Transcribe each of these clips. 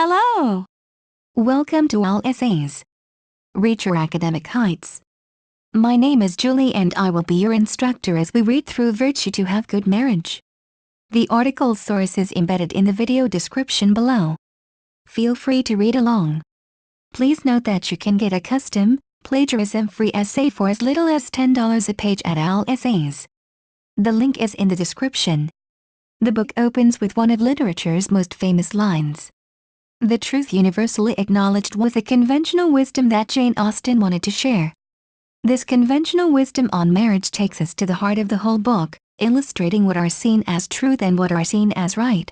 Hello! Welcome to All Essays. Reach your academic heights. My name is Julie and I will be your instructor as we read through Virtue to Have Good Marriage. The article source is embedded in the video description below. Feel free to read along. Please note that you can get a custom, plagiarism-free essay for as little as $10 a page at All Essays. The link is in the description. The book opens with one of literature's most famous lines. The truth universally acknowledged was a conventional wisdom that Jane Austen wanted to share. This conventional wisdom on marriage takes us to the heart of the whole book, illustrating what are seen as truth and what are seen as right.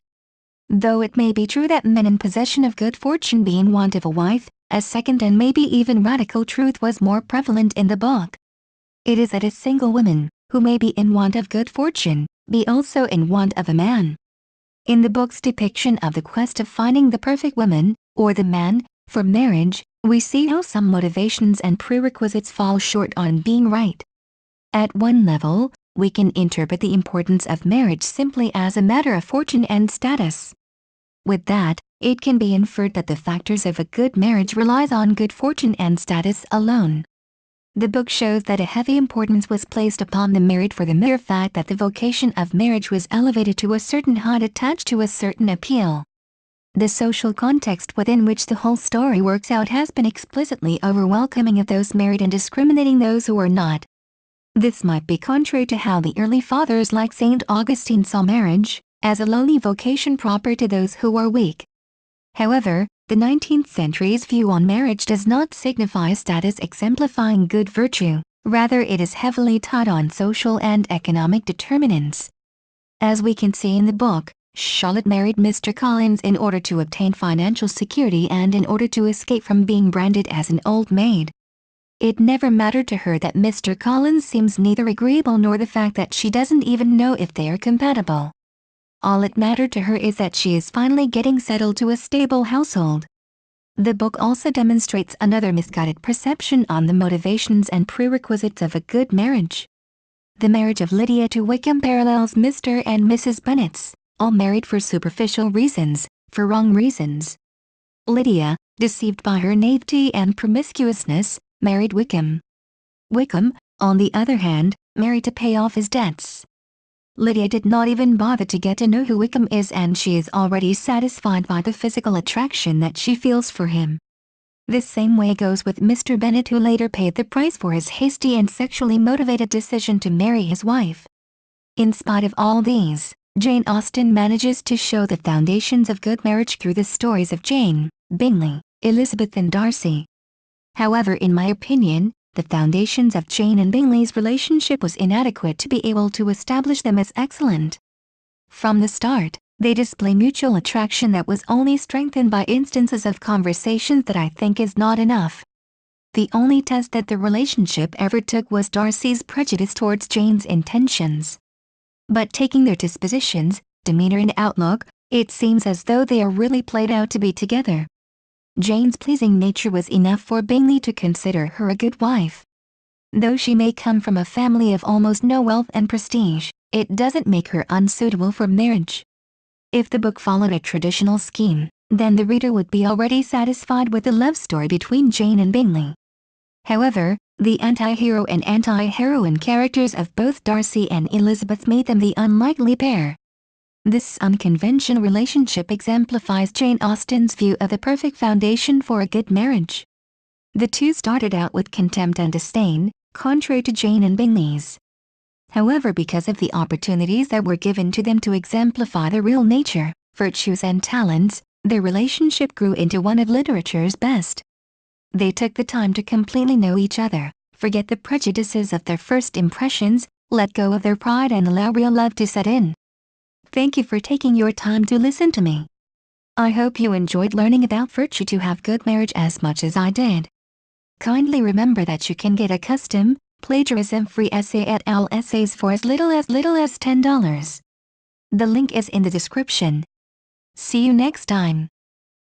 Though it may be true that men in possession of good fortune be in want of a wife, a second and maybe even radical truth was more prevalent in the book. It is that a single woman, who may be in want of good fortune, be also in want of a man. In the book's depiction of the quest of finding the perfect woman, or the man, for marriage, we see how some motivations and prerequisites fall short on being right. At one level, we can interpret the importance of marriage simply as a matter of fortune and status. With that, it can be inferred that the factors of a good marriage relies on good fortune and status alone. The book shows that a heavy importance was placed upon the married for the mere fact that the vocation of marriage was elevated to a certain height attached to a certain appeal. The social context within which the whole story works out has been explicitly over-welcoming of those married and discriminating those who are not. This might be contrary to how the early fathers like St. Augustine saw marriage, as a lowly vocation proper to those who are weak. However, the 19th century's view on marriage does not signify status exemplifying good virtue, rather it is heavily taught on social and economic determinants. As we can see in the book, Charlotte married Mr. Collins in order to obtain financial security and in order to escape from being branded as an old maid. It never mattered to her that Mr. Collins seems neither agreeable nor the fact that she doesn't even know if they are compatible. All it mattered to her is that she is finally getting settled to a stable household. The book also demonstrates another misguided perception on the motivations and prerequisites of a good marriage. The marriage of Lydia to Wickham parallels Mr. and Mrs. Bennet's, all married for superficial reasons, for wrong reasons. Lydia, deceived by her naivety and promiscuousness, married Wickham. Wickham, on the other hand, married to pay off his debts. Lydia did not even bother to get to know who Wickham is and she is already satisfied by the physical attraction that she feels for him. This same way goes with Mr. Bennet, who later paid the price for his hasty and sexually motivated decision to marry his wife. In spite of all these, Jane Austen manages to show the foundations of good marriage through the stories of Jane, Bingley, Elizabeth and Darcy. However, in my opinion, the foundations of Jane and Bingley's relationship was inadequate to be able to establish them as excellent. From the start, they display mutual attraction that was only strengthened by instances of conversations that I think is not enough. The only test that the relationship ever took was Darcy's prejudice towards Jane's intentions. But taking their dispositions, demeanor and outlook, it seems as though they are really played out to be together. Jane's pleasing nature was enough for Bingley to consider her a good wife. Though she may come from a family of almost no wealth and prestige, it doesn't make her unsuitable for marriage. If the book followed a traditional scheme, then the reader would be already satisfied with the love story between Jane and Bingley. However, the anti-hero and anti-heroine characters of both Darcy and Elizabeth made them the unlikely pair. This unconventional relationship exemplifies Jane Austen's view of the perfect foundation for a good marriage. The two started out with contempt and disdain, contrary to Jane and Bingley's. However, because of the opportunities that were given to them to exemplify their real nature, virtues and talents, their relationship grew into one of literature's best. They took the time to completely know each other, forget the prejudices of their first impressions, let go of their pride and allow real love to set in. Thank you for taking your time to listen to me. I hope you enjoyed learning about Virtue to Have Good Marriage as much as I did. Kindly remember that you can get a custom, plagiarism-free essay at All Essays for as little as $10. The link is in the description. See you next time.